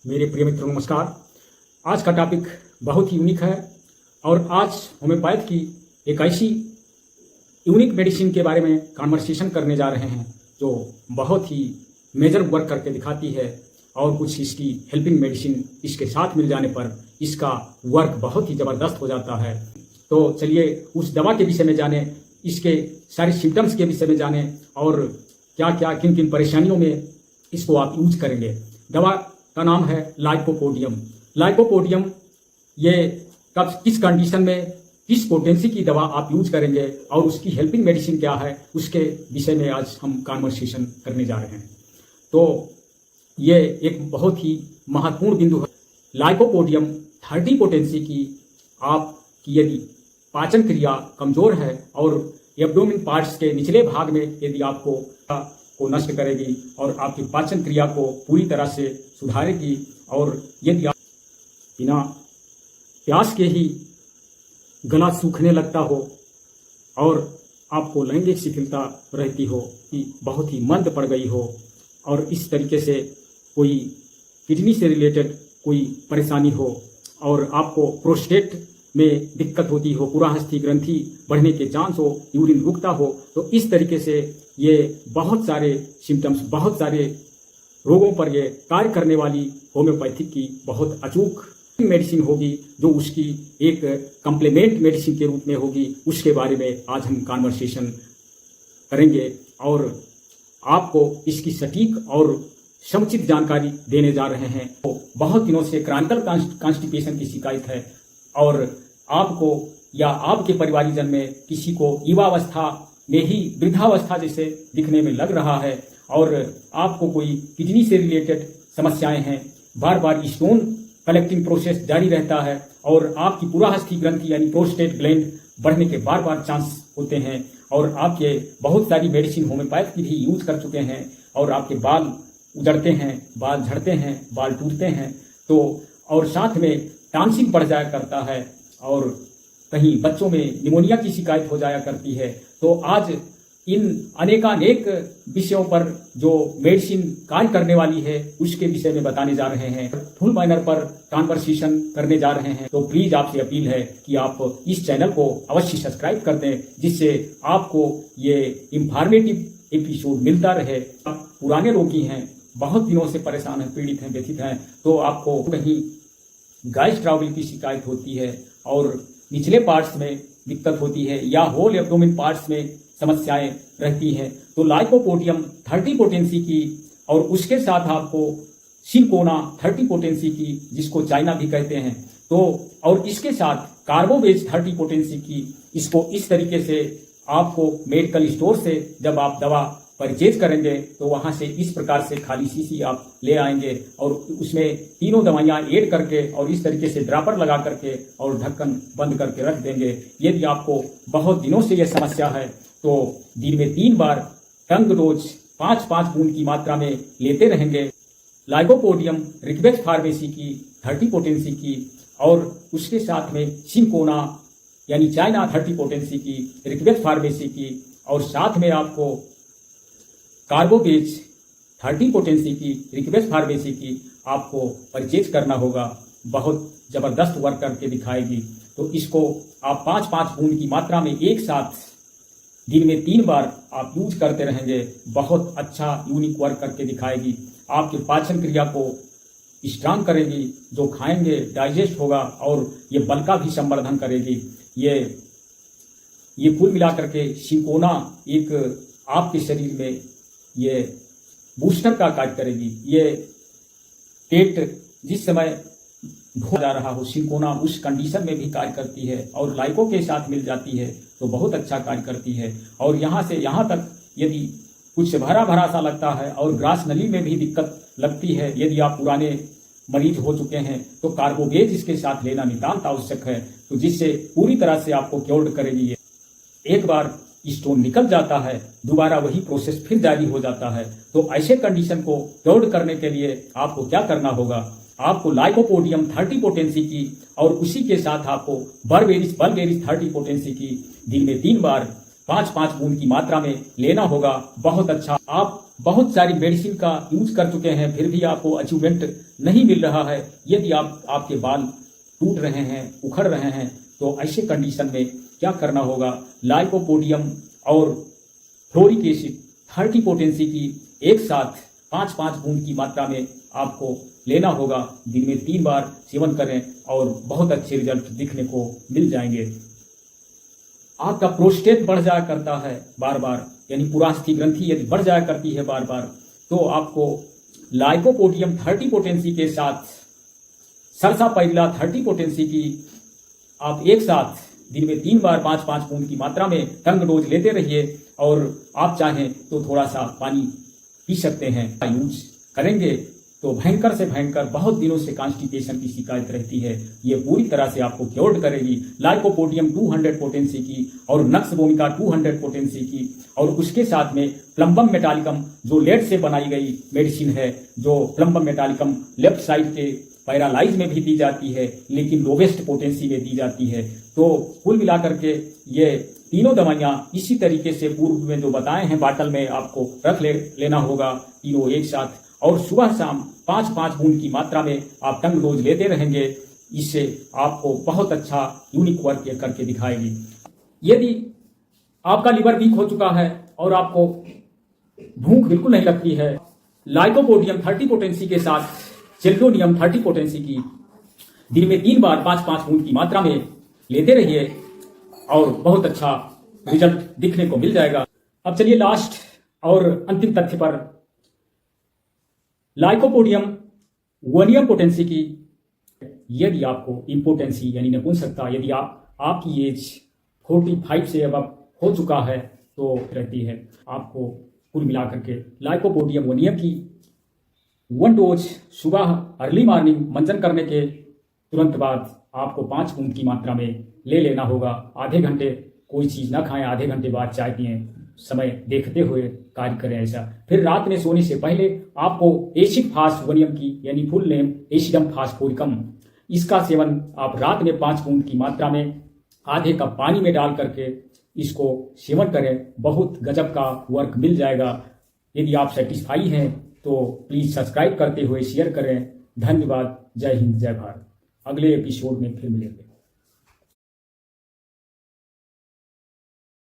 मेरे प्रिय मित्रों नमस्कार। आज का टॉपिक बहुत ही यूनिक है और आज होम्योपैथ की एक ऐसी यूनिक मेडिसिन के बारे में कॉन्वर्सेशन करने जा रहे हैं जो बहुत ही मेजर वर्क करके दिखाती है और कुछ इसकी हेल्पिंग मेडिसिन इसके साथ मिल जाने पर इसका वर्क बहुत ही ज़बरदस्त हो जाता है। तो चलिए उस दवा के विषय में जाने, इसके सारे सिम्टम्स के विषय में जाने और क्या क्या किन किन परेशानियों में इसको आप यूज करेंगे। दवा का नाम है लाइकोपोडियम। लाइकोपोडियम ये कब किस कंडीशन में किस पोटेंसी की दवा आप यूज करेंगे और उसकी हेल्पिंग मेडिसिन क्या है उसके विषय में आज हम कॉन्वर्सेशन करने जा रहे हैं। तो ये एक बहुत ही महत्वपूर्ण बिंदु है। लाइकोपोडियम 30 पोटेंसी की आपकी यदि पाचन क्रिया कमजोर है और एब्डोमेन पार्ट्स के निचले भाग में यदि आपको को नष्ट करेगी और आपकी पाचन क्रिया को पूरी तरह से सुधारेगी और यदि आप बिना प्यास के ही गला सूखने लगता हो और आपको लैंगिक शिथिलता रहती हो कि बहुत ही मंद पड़ गई हो और इस तरीके से कोई किडनी से रिलेटेड कोई परेशानी हो और आपको प्रोस्टेट में दिक्कत होती हो, पुराहस्थी ग्रंथि बढ़ने के चांस हो, यूरिन रुकता हो, तो इस तरीके से ये बहुत सारे सिम्टम्स, बहुत सारे रोगों पर ये कार्य करने वाली होम्योपैथिक की बहुत अचूक मेडिसिन होगी जो उसकी एक कम्प्लीमेंट मेडिसिन के रूप में होगी। उसके बारे में आज हम कॉन्वर्सेशन करेंगे और आपको इसकी सटीक और समुचित जानकारी देने जा रहे हैं। तो बहुत दिनों से क्रॉनिकल कॉन्स्टिपेशन की शिकायत है और आपको या आपके परिवारीजन में किसी को युवावस्था में ही वृद्धावस्था जैसे दिखने में लग रहा है और आपको कोई किडनी से रिलेटेड समस्याएं हैं, बार बार स्टोन कलेक्टिंग प्रोसेस जारी रहता है और आपकी पुराहस्थी ग्रंथि यानी प्रोस्टेट ग्लैंड बढ़ने के बार बार चांस होते हैं और आपके बहुत सारी मेडिसिन होम्योपैथ की भी यूज कर चुके हैं और आपके बाल उजड़ते हैं, बाल झड़ते हैं, बाल टूटते हैं, तो और साथ में टांसिल बढ़ जाया करता है और कहीं बच्चों में निमोनिया की शिकायत हो जाया करती है। तो आज इन अनेकानेक विषयों पर जो मेडिसिन कार्य करने वाली है उसके विषय में बताने जा रहे हैं, फुल मैनर पर कॉन्वर्सेशन करने जा रहे हैं। तो प्लीज आपसे अपील है कि आप इस चैनल को अवश्य सब्सक्राइब कर दें जिससे आपको ये इंफॉर्मेटिव एपिसोड मिलता रहे। आप पुराने रोगी हैं, बहुत दिनों से परेशान हैं, पीड़ित हैं, व्यथित हैं, तो आपको कहीं गैस ट्रबल की शिकायत होती है और निचले पार्ट्स में दिक्कत होती है या होल एब्डोमेन पार्ट्स में समस्याएं रहती हैं, तो लाइकोपोडियम 30 पोटेंसी की और उसके साथ आपको सिनकोना 30 पोटेंसी की जिसको चाइना भी कहते हैं, तो और इसके साथ कार्बोवेज 30 पोटेंसी की, इसको इस तरीके से आपको मेडिकल स्टोर से जब आप दवा परचेज करेंगे तो वहां से इस प्रकार से खाली शीशी आप ले आएंगे और उसमें तीनों दवाइयां ऐड करके और इस तरीके से ड्रॉपर लगा करके और ढक्कन बंद करके रख देंगे। यदि आपको बहुत दिनों से यह समस्या है तो दिन में 3 बार टंग डोज 5-5 बूंद की मात्रा में लेते रहेंगे। लाइकोपोडियम रिक्वेस्ट फार्मेसी की 30 पोटेंसी की और उसके साथ में सिनकोना यानी चाइना 30 पोटेंसी की रिक्वेस्ट फार्मेसी की और साथ में आपको कार्बोवेज 30 पोटेंसी की रिक्वेस्ट फार्मेसी की आपको परचेज करना होगा। बहुत जबरदस्त वर्क करके दिखाएगी। तो इसको आप 5-5 बूंद की मात्रा में एक साथ दिन में 3 बार आप यूज करते रहेंगे, बहुत अच्छा यूनिक वर्क करके दिखाएगी। आपके पाचन क्रिया को स्ट्रांग करेगी, जो खाएंगे डाइजेस्ट होगा और ये बल का भी संवर्धन करेगी। ये कुल मिलाकर के सिनकोना एक आपके शरीर में ये बूस्टर का कार्य करेगी। ये पेट जिस समय ढो जा रहा हो, सिनकोना उस कंडीशन में भी कार्य करती है और लाइको के साथ मिल जाती है तो बहुत अच्छा कार्य करती है। और यहाँ से यहाँ तक यदि कुछ भरा भरा सा लगता है और ग्रास नली में भी दिक्कत लगती है, यदि आप पुराने मरीज हो चुके हैं तो कार्बोवेज इसके साथ लेना नितांत आवश्यक है, तो जिससे पूरी तरह से आपको क्योर्ड करेगी। ये एक बार स्टोन निकल जाता है, दोबारा वही प्रोसेस फिर जारी हो जाता है। तो ऐसे कंडीशन को क्योर्ड करने के लिए आपको क्या करना होगा, आपको लाइकोपोडियम 30 पोटेंसी की और उसी के साथ आपको बलबेरिस 30 पोटेंसी की दिन में 3 बार 5-5 बूंद की मात्रा में लेना होगा। बहुत अच्छा आप बहुत सारी मेडिसिन का यूज कर चुके हैं, फिर भी आपको अचीवमेंट नहीं मिल रहा है, यदि आपके बाल टूट रहे हैं, उखड़ रहे हैं, तो ऐसे कंडीशन में क्या करना होगा? लाइकोपोडियम और फ्लोरिक एसिड 30 पोटेंसी की एक साथ 5-5 बूंद की मात्रा में आपको लेना होगा। दिन में 3 बार सेवन करें और बहुत अच्छे रिजल्ट दिखने को मिल जाएंगे। आपका प्रोस्टेट बढ़ जाया करता है बार बार, यानी पुरास्थी ग्रंथि यदि बढ़ जाया करती है बार बार, तो आपको लाइकोपोडियम 30 पोटेंसी के साथ सरसापाइरिला 30 पोटेंसी की आप एक साथ दिन में 3 बार 5-5 बूंद की मात्रा में टंग डोज लेते रहिए, और आप चाहें तो थोड़ा सा पानी पी सकते हैं। यूज करेंगे तो भयंकर से भयंकर बहुत दिनों से कॉन्स्टिपेशन की शिकायत रहती है, ये पूरी तरह से आपको क्योर्ड करेगी। लाइकोपोडियम 200 पोटेंसी की और नक्स वोमिका 200 पोटेंसी की, और उसके साथ में प्लम्बम मेटालिकम जो लेड से बनाई गई मेडिसिन है, जो प्लम्बम मेटालिकम लेफ्ट साइड के पैरालाइज में भी दी जाती है, लेकिन लोवेस्ट पोटेंसी में दी जाती है। तो कुल मिलाकर के ये तीनों दवाइयाँ इसी तरीके से पूर्व में जो बताए हैं बाटल में आपको रख लेना होगा, तीनों एक साथ, और सुबह शाम 5-5 बूंद की मात्रा में आप टंग डोज लेते रहेंगे। इससे आपको बहुत अच्छा यूनिक वर्क करके दिखाएगी। यदि आपका लिवर वीक हो चुका है और आपको भूख बिल्कुल नहीं लगती है, लाइकोपोडियम 30 पोटेंसी के साथ चेल्डोनियम 30 पोटेंसी की दिन में 3 बार 5-5 बूंद की मात्रा में लेते रहिए और बहुत अच्छा रिजल्ट दिखने को मिल जाएगा। अब चलिए लास्ट और अंतिम तथ्य पर, लाइकोपोडियम वनियम पोटेंसी की यदि आपको इम्पोटेंसी यानी नपुंसकता, यदि आपकी एज 45 से अब हो चुका है तो रहती है, आपको कुल मिलाकर के लाइकोपोडियम वनियम की 1 डोज सुबह अर्ली मॉर्निंग मंजन करने के तुरंत बाद आपको 5 बूंद की मात्रा में ले लेना होगा। आधे घंटे कोई चीज़ ना खाएं, आधे घंटे बाद चाय पिएं, समय देखते हुए कार्य करें ऐसा। फिर रात में सोने से पहले आपको एसिड फास्फोनियम की, यानी फुल नेम एसिडम फास्फोरिकम, इसका सेवन आप रात में 5 बूंद की मात्रा में आधे कप पानी में डाल करके इसको सेवन करें। बहुत गजब का वर्क मिल जाएगा। यदि आप सेटिस्फाई हैं तो प्लीज़ सब्सक्राइब करते हुए शेयर करें। धन्यवाद। जय हिंद, जय भारत। अगले एपिसोड में फिर मिलेंगे।